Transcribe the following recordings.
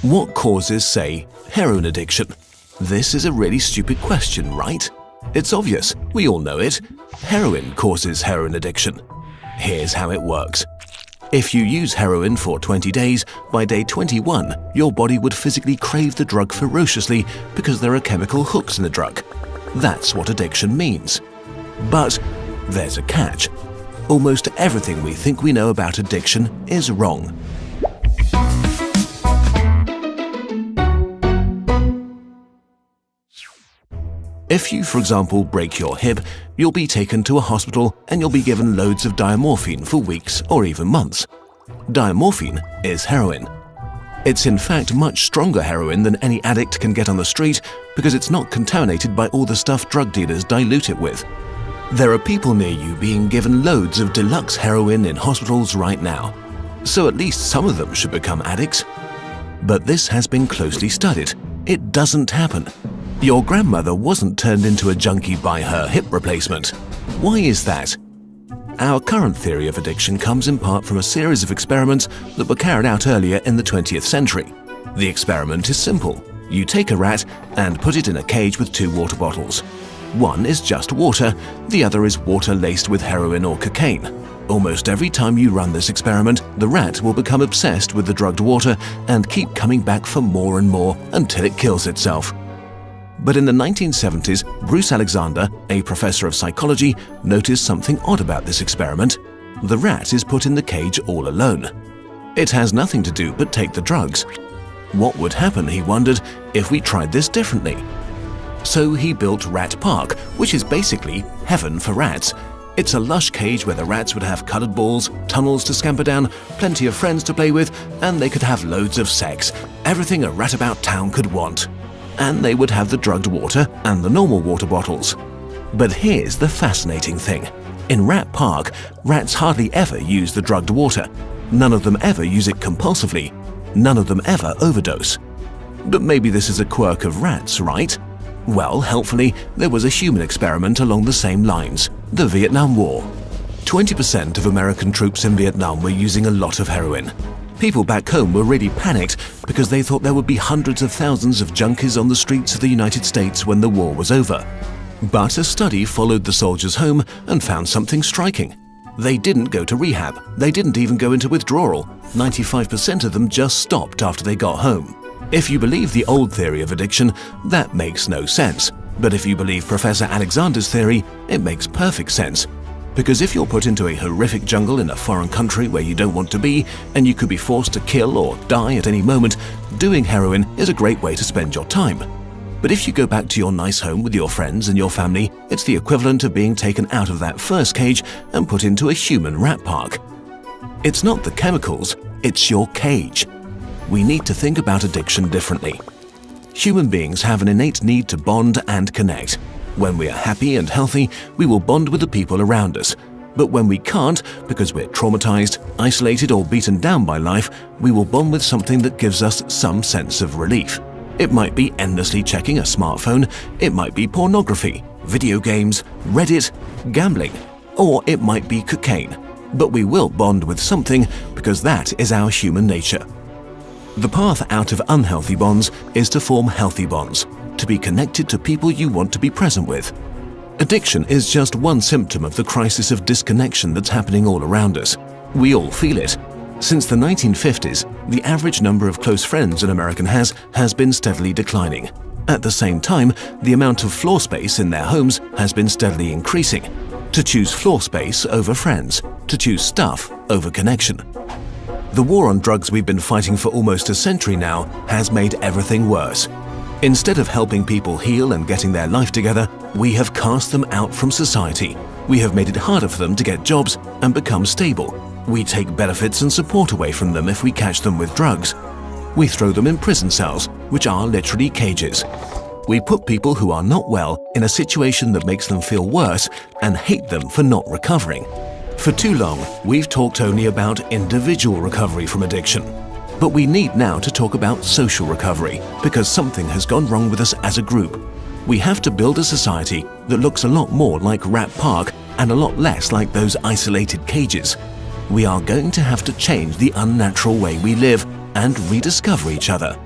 What causes, say, heroin addiction? This is a really stupid question, right? It's obvious, we all know it. Heroin causes heroin addiction. Here's how it works. If you use heroin for 20 days, by day 21, your body would physically crave the drug ferociously because there are chemical hooks in the drug. That's what addiction means. But there's a catch. Almost everything we think we know about addiction is wrong. If you, for example, break your hip, you'll be taken to a hospital and you'll be given loads of diamorphine for weeks or even months. Diamorphine is heroin. It's in fact much stronger heroin than any addict can get on the street because it's not contaminated by all the stuff drug dealers dilute it with. There are people near you being given loads of deluxe heroin in hospitals right now, so at least some of them should become addicts. But this has been closely studied. It doesn't happen. Your grandmother wasn't turned into a junkie by her hip replacement. Why is that? Our current theory of addiction comes in part from a series of experiments that were carried out earlier in the 20th century. The experiment is simple. You take a rat and put it in a cage with 2 water bottles. One is just water, the other is water laced with heroin or cocaine. Almost every time you run this experiment, the rat will become obsessed with the drugged water and keep coming back for more and more until it kills itself. But in the 1970s, Bruce Alexander, a professor of psychology, noticed something odd about this experiment. The rat is put in the cage all alone. It has nothing to do but take the drugs. What would happen, he wondered, if we tried this differently? So he built Rat Park, which is basically heaven for rats. It's a lush cage where the rats would have colored balls, tunnels to scamper down, plenty of friends to play with, and they could have loads of sex, everything a rat about town could want. And they would have the drugged water and the normal water bottles. But here's the fascinating thing. In Rat Park, rats hardly ever use the drugged water. None of them ever use it compulsively. None of them ever overdose. But maybe this is a quirk of rats, right? Well, helpfully, there was a human experiment along the same lines, the Vietnam War. 20% of American troops in Vietnam were using a lot of heroin. People back home were really panicked because they thought there would be hundreds of thousands of junkies on the streets of the United States when the war was over. But a study followed the soldiers home and found something striking. They didn't go to rehab. They didn't even go into withdrawal. 95% of them just stopped after they got home. If you believe the old theory of addiction, that makes no sense. But if you believe Professor Alexander's theory, it makes perfect sense. Because if you're put into a horrific jungle in a foreign country where you don't want to be, and you could be forced to kill or die at any moment, doing heroin is a great way to spend your time. But if you go back to your nice home with your friends and your family, it's the equivalent of being taken out of that first cage and put into a human rat park. It's not the chemicals, it's your cage. We need to think about addiction differently. Human beings have an innate need to bond and connect. When we are happy and healthy, we will bond with the people around us. But when we can't, because we're traumatized, isolated, or beaten down by life, we will bond with something that gives us some sense of relief. It might be endlessly checking a smartphone, it might be pornography, video games, Reddit, gambling, or it might be cocaine. But we will bond with something because that is our human nature. The path out of unhealthy bonds is to form healthy bonds, to be connected to people you want to be present with. Addiction is just one symptom of the crisis of disconnection that's happening all around us. We all feel it. Since the 1950s, the average number of close friends an American has been steadily declining. At the same time, the amount of floor space in their homes has been steadily increasing. To choose floor space over friends, to choose stuff over connection. The war on drugs we've been fighting for almost a century now has made everything worse. Instead of helping people heal and getting their life together, we have cast them out from society. We have made it harder for them to get jobs and become stable. We take benefits and support away from them if we catch them with drugs. We throw them in prison cells, which are literally cages. We put people who are not well in a situation that makes them feel worse and hate them for not recovering. For too long, we've talked only about individual recovery from addiction. But we need now to talk about social recovery, because something has gone wrong with us as a group. We have to build a society that looks a lot more like Rat Park and a lot less like those isolated cages. We are going to have to change the unnatural way we live and rediscover each other.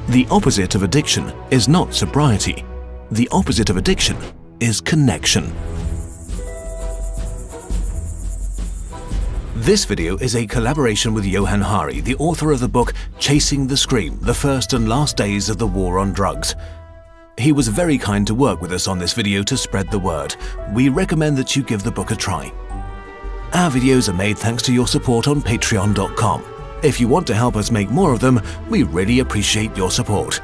The opposite of addiction is not sobriety. The opposite of addiction is connection. This video is a collaboration with Johann Hari, the author of the book Chasing the Scream: The First and Last Days of the War on Drugs. He was very kind to work with us on this video to spread the word. We recommend that you give the book a try. Our videos are made thanks to your support on patreon.com. If you want to help us make more of them, we really appreciate your support.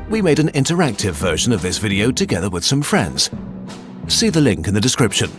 We made an interactive version of this video together with some friends. See the link in the description.